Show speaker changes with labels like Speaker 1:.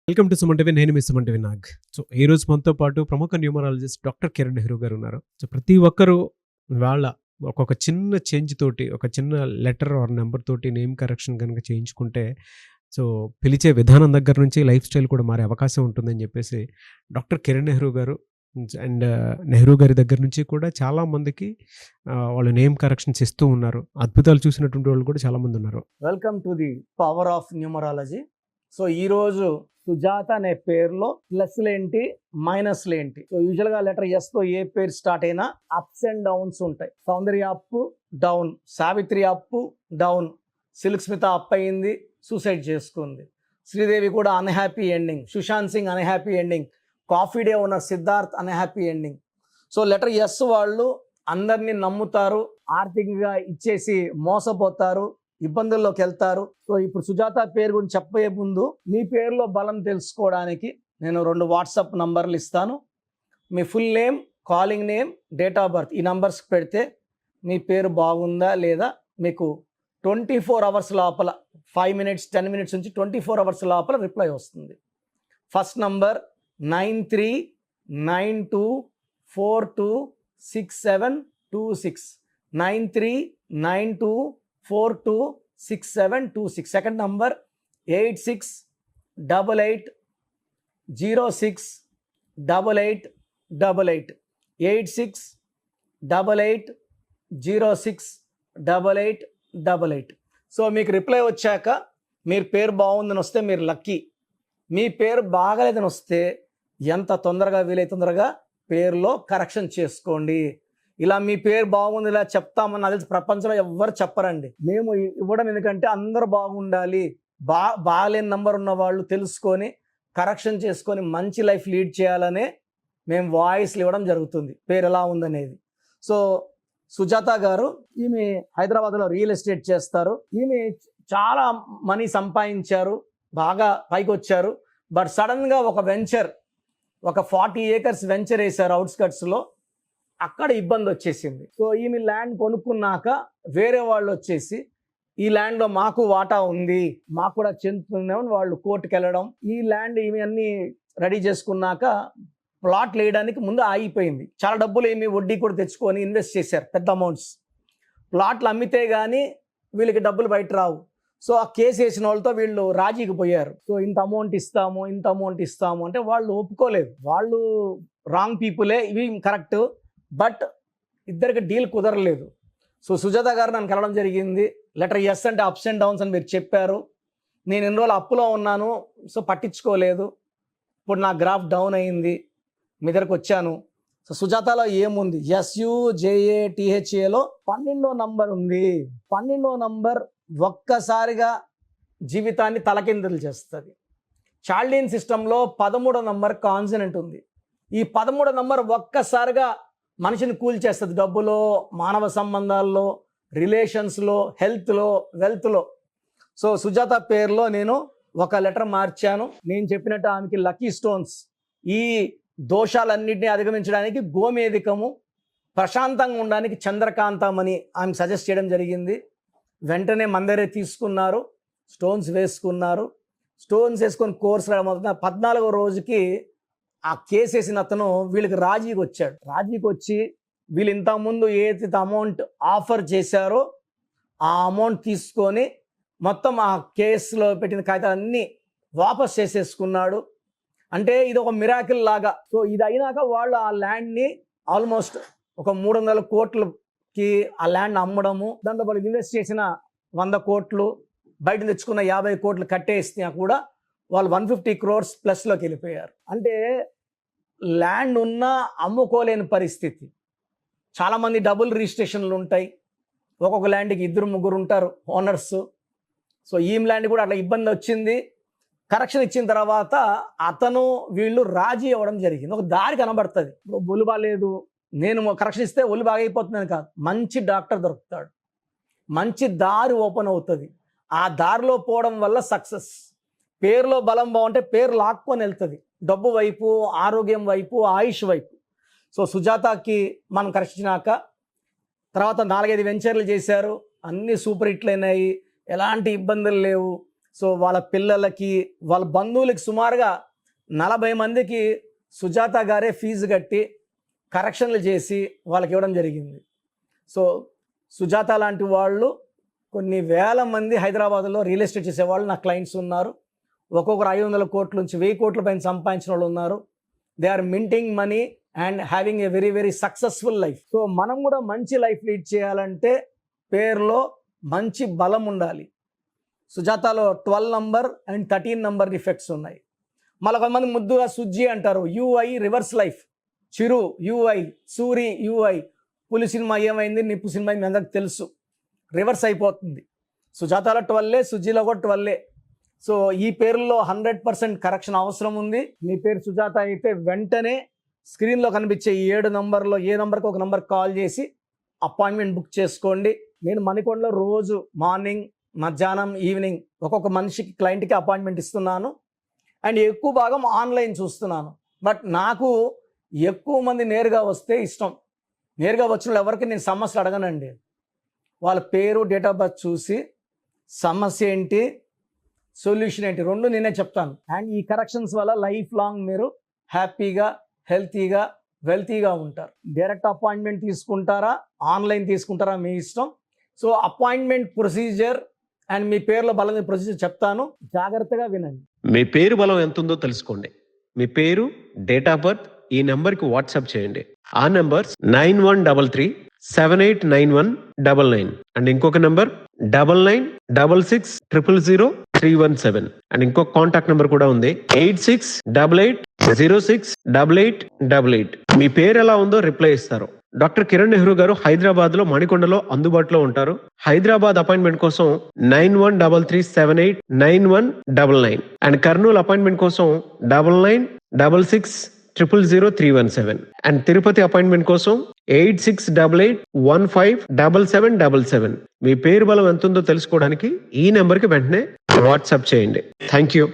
Speaker 1: Welcome to Suman TV. నేను మీ Suman TV Nag. So ఈ రోజు మనతో పాటు ప్రముఖ న్యూమరాలజిస్ట్ డాక్టర్ కిరణ్ నెహ్రూ గారు ఉన్నారు. సో ప్రతి ఒక్కరూ వాళ్ళ ఒక్కొక్క చిన్న చేంజ్ తోటి, ఒక చిన్న లెటర్ ఆర్ నెంబర్ తోటి నేమ్ కరెక్షన్ కనుక చేయించుకుంటే సో పిలిచే విధానం దగ్గర నుంచి లైఫ్ స్టైల్ కూడా మారే అవకాశం ఉంటుందని చెప్పేసి డాక్టర్ కిరణ్ నెహ్రూ గారు అండ్ నెహ్రూ గారి దగ్గర నుంచి కూడా చాలా మందికి వాళ్ళు నేమ్ కరెక్షన్స్ ఇస్తూ ఉన్నారు. అద్భుతాలు చూసినటువంటి వాళ్ళు కూడా చాలా మంది ఉన్నారు.
Speaker 2: Welcome to the power of numerology. So ఈరోజు సుజాత అనే పేరులో ప్లస్లు ఏంటి, మైనస్లు ఏంటి. సో యూజువల్గా లెటర్ ఎస్ తో ఏ పేరు స్టార్ట్ అయినా అప్స్ అండ్ డౌన్స్ ఉంటాయి. Soundarya up down, Savitri up down, Silk Smitha up అయింది, సూసైడ్ చేసుకుంది. శ్రీదేవి కూడా unhappy ending, Sushant Singh unhappy ending, coffee day owner Siddharth unhappy ending. So letter S వాళ్ళు అందరినీ నమ్ముతారు, ఆర్థికంగా ఇచ్చేసి మోసపోతారు, ఇబ్బందుల్లోకి వెళ్తారు. సో ఇప్పుడు సుజాత పేరు గురించి చెప్పే ముందు మీ పేరులో బలం తెలుసుకోవడానికి నేను 2 వాట్సాప్ నంబర్లు ఇస్తాను. మీ full name, calling name, date of birth ఈ నంబర్స్ పెడితే మీ పేరు బాగుందా లేదా మీకు 24 అవర్స్ లోపల 5 మినిట్స్ 10 మినిట్స్ నుంచి 24 అవర్స్ లోపల రిప్లై వస్తుంది. First number 9392426726 9392426726. Second number 8688068888 8688068888. So మీకు రిప్లై వచ్చాక మీరు పేరు బాగుందని వస్తే మీరు లక్కీ. మీ పేరు బాగలేదని వస్తే ఎంత తొందరగా వీలైతే తొందరగా పేరులో కరెక్షన్ చేసుకోండి. ఇలా మీ పేరు బాగుంది ఇలా చెప్తామని అది ప్రపంచంలో ఎవ్వరు చెప్పరండి. మేము ఇవ్వడం ఎందుకంటే అందరూ బాగుండాలి. బాగాలేని నంబర్ ఉన్న వాళ్ళు తెలుసుకొని కరెక్షన్ చేసుకొని మంచి లైఫ్ లీడ్ చేయాలనే మేము వాయిస్లు ఇవ్వడం జరుగుతుంది పేరు ఎలా ఉందనేది. సో సుజాత గారు ఈమె హైదరాబాద్లో రియల్ ఎస్టేట్ చేస్తారు. ఈమె చాలా మనీ సంపాదించారు, బాగా పైకి వచ్చారు. బట్ సడన్గా ఒక వెంచర్, ఒక 40 acres వెంచర్ వేశారు అవుట్స్కట్స్లో. అక్కడ ఇబ్బంది వచ్చేసింది. సో ఈమె ల్యాండ్ కొనుక్కున్నాక వేరే వాళ్ళు వచ్చేసి ఈ ల్యాండ్లో మాకు వాటా ఉంది, మాకు కూడా చెందుతుందేమని వాళ్ళు కోర్టుకు వెళ్ళడం. ఈ ల్యాండ్ ఈమె అన్ని రెడీ చేసుకున్నాక ప్లాట్లు వేయడానికి ముందు ఆగిపోయింది. చాలా డబ్బులు ఏమి వడ్డీ కూడా తెచ్చుకొని ఇన్వెస్ట్ చేశారు, పెద్ద అమౌంట్స్. ప్లాట్లు అమ్మితే కానీ వీళ్ళకి డబ్బులు బయట రావు. సో ఆ కేసు వేసిన వాళ్ళతో వీళ్ళు రాజీకి పోయారు. సో ఇంత అమౌంట్ ఇస్తాము అంటే వాళ్ళు ఒప్పుకోలేదు. వాళ్ళు రాంగ్ పీపులే, ఇవి కరెక్ట్, బట్ ఇద్దరికి డీల్ కుదరలేదు. సో సుజాత గారు నన్ను కలవడం జరిగింది. లెటర్ ఎస్ అంటే అప్స్ అండ్ డౌన్స్ అని మీరు చెప్పారు. నేను ఎన్ని రోజులు అప్పులో ఉన్నాను, సో పట్టించుకోలేదు. ఇప్పుడు నా గ్రాఫ్ డౌన్ అయింది, మీ దగ్గరకు వచ్చాను. సో సుజాతలో ఏముంది, SUJATHAలో 12వ నంబర్ ఉంది. 12వ నంబర్ ఒక్కసారిగా జీవితాన్ని తలకిందులు చేస్తుంది. చాల్డీన్ సిస్టంలో 13వ నంబర్ కాన్సనెంట్ ఉంది. ఈ 13వ నంబర్ ఒక్కసారిగా మనిషిని కూల్ చేస్తుంది. డబ్బులో, మానవ సంబంధాల్లో, రిలేషన్స్లో, హెల్త్లో, వెల్త్లో. సో సుజాత పేరులో నేను ఒక లెటర్ మార్చాను. నేను చెప్పినట్టు ఆమెకి లక్కీ స్టోన్స్, ఈ దోషాలన్నింటినీ అధిగమించడానికి గోమేధికము, ప్రశాంతంగా ఉండడానికి చంద్రకాంతమని ఆమె సజెస్ట్ చేయడం జరిగింది. వెంటనే మందరే తీసుకున్నారు, స్టోన్స్ వేసుకున్నారు. స్టోన్స్ వేసుకొని కోర్స్ రావడం 14వ రోజుకి ఆ కేసు వేసిన అతను వీళ్ళకి రాజీకి వచ్చాడు. రాజీకి వచ్చి వీళ్ళు ఇంతకుముందు ఏదైతే అమౌంట్ ఆఫర్ చేశారో ఆ అమౌంట్ తీసుకొని మొత్తం ఆ కేసులో పెట్టిన కాగితాలన్నీ వాపస్ చేసేసుకున్నాడు. అంటే ఇది ఒక మిరాకిల్ లాగా. సో ఇది అయినాక వాళ్ళు ఆ ల్యాండ్ని ఆల్మోస్ట్ ఒక 300 కోట్లకి ఆ ల్యాండ్ అమ్మడము, దాంట్లో వాళ్ళు ఇన్వెస్ట్ చేసిన 100 కోట్లు, బయట తెచ్చుకున్న 50 కోట్లు కట్టేసినా కూడా వాళ్ళు 150 crores ప్లస్లోకి వెళ్ళిపోయారు. అంటే ల్యాండ్ ఉన్నా అమ్ముకోలేని పరిస్థితి. చాలామంది డబుల్ రిజిస్ట్రేషన్లు ఉంటాయి, ఒక్కొక్క ల్యాండ్కి 2-3 ఉంటారు ఓనర్స్. సో ఈ ల్యాండ్ కూడా అట్లా ఇబ్బంది వచ్చింది. కరెక్షన్ ఇచ్చిన తర్వాత అతను వీళ్ళు రాజీ అవ్వడం జరిగింది. ఒక దారి కనబడుతుంది. ఒళ్ళు బాగాలేదు, నేను కరెక్షన్ ఇస్తే ఒళ్ళు బాగైపోతుందని కాదు, మంచి డాక్టర్ దొరుకుతాడు, మంచి దారి ఓపెన్ అవుతుంది. ఆ దారిలో పోవడం వల్ల సక్సెస్. పేరులో బలం బాగుంటే పేరు లాక్కొని వెళ్తుంది, డబ్బు వైపు, ఆరోగ్యం వైపు, ఆయుష్ వైపు. సో సుజాతకి మనం కరెక్టినాక తర్వాత 4-5 వెంచర్లు చేశారు, అన్నీ సూపర్ హిట్లు అయినాయి, ఎలాంటి ఇబ్బందులు లేవు. సో వాళ్ళ పిల్లలకి వాళ్ళ బంధువులకి సుమారుగా 40 మందికి సుజాత గారే ఫీజు కట్టి కరెక్షన్లు చేసి వాళ్ళకి ఇవ్వడం జరిగింది. సో సుజాత లాంటి వాళ్ళు కొన్ని వేల మంది హైదరాబాద్లో రియల్ ఎస్టేట్ చేసేవాళ్ళు నా క్లయింట్స్ ఉన్నారు. ఒక్కొక్కరు 500 కోట్ల నుంచి 1000 కోట్ల పైన సంపాదించిన వాళ్ళు ఉన్నారు. They are minting money and having a very very successful life. So మనం కూడా మంచి లైఫ్ లీడ్ చేయాలంటే పేరులో మంచి బలం ఉండాలి. సుజాతలో 12 నంబర్ అండ్ 13 నంబర్ డిఫెక్ట్స్ ఉన్నాయి. మళ్ళీ కొంతమంది ముద్దుగా సుజ్జి అంటారు. U I reverse life. Chiru U I, Suri U I. Puli cinema ఏమైంది, నిప్పు సినిమా మీ అందరికి తెలుసు, రివర్స్ అయిపోతుంది. సుజాతలో 12, సుజ్జిలో కూడా 12. సో ఈ పేరులో 100% కరెక్షన్ అవసరం ఉంది. మీ పేరు సుజాత అయితే వెంటనే స్క్రీన్లో కనిపించే ఈ 7 నంబర్లో ఏ నంబర్కి ఒక నంబర్ కాల్ చేసి అపాయింట్మెంట్ బుక్ చేసుకోండి. నేను మణికొండలో రోజు మార్నింగ్, మధ్యాహ్నం, ఈవినింగ్ ఒక్కొక్క మనిషికి క్లయింట్కి అపాయింట్మెంట్ ఇస్తున్నాను. అండ్ ఎక్కువ భాగం ఆన్లైన్ చూస్తున్నాను. బట్ నాకు ఎక్కువ మంది నేరుగా వస్తే ఇష్టం. నేరుగా వచ్చిన వాళ్ళు ఎవరికి నేను సమస్యలు అడగనండి. వాళ్ళ పేరు, డేట్ ఆఫ్ బర్త్ చూసి సమస్య ఏంటి, సొల్యూషన్ ఏంటి, రెండు నేనే చెప్తాను. అండ్ ఈ కరెక్షన్స్ వల్ల లైఫ్ లాంగ్ మీరు హ్యాపీగా, హెల్తీగా, వెల్తీగా ఉంటారు. డైరెక్ట్ అపాయింట్మెంట్ తీసుకుంటారా, ఆన్లైన్ తీసుకుంటారా, మీ ఇష్టం. సో అపాయింట్మెంట్ ప్రొసీజర్ అండ్ మీ పేరులో బలం ప్రొసీజర్ చెప్తాను, జాగ్రత్తగా వినండి.
Speaker 3: మీ పేరు బలం ఎంత ఉందో తెలుసుకోండి. మీ పేరు, డేట్ ఆఫ్ బర్త్ ఈ నెంబర్కి వాట్సాప్ చేయండి. ఆ నెంబర్ 9133789199 అండ్ ఇంకొక నెంబర్ 9966000317 అండ్ ఇంకొక కాంటాక్ట్ నెంబర్ కూడా ఉంది 8688068888. మీ పేరు ఎలా ఉందో రిప్లై ఇస్తారు. డాక్టర్ కిరణ్ నెహ్రూ గారు హైదరాబాద్ లో మణికొండలో అందుబాటులో ఉంటారు. హైదరాబాద్ అపాయింట్మెంట్ కోసం 9133789199 అండ్ కర్నూలు అపాయింట్మెంట్ కోసం 9966000317 అండ్ తిరుపతి అపాయింట్మెంట్ కోసం 8688157777. మీ పేరు బలం ఎంత ఉందో తెలుసుకోవడానికి ఈ నెంబర్కి వెంటనే వాట్సాప్ చేయండి. Thank you.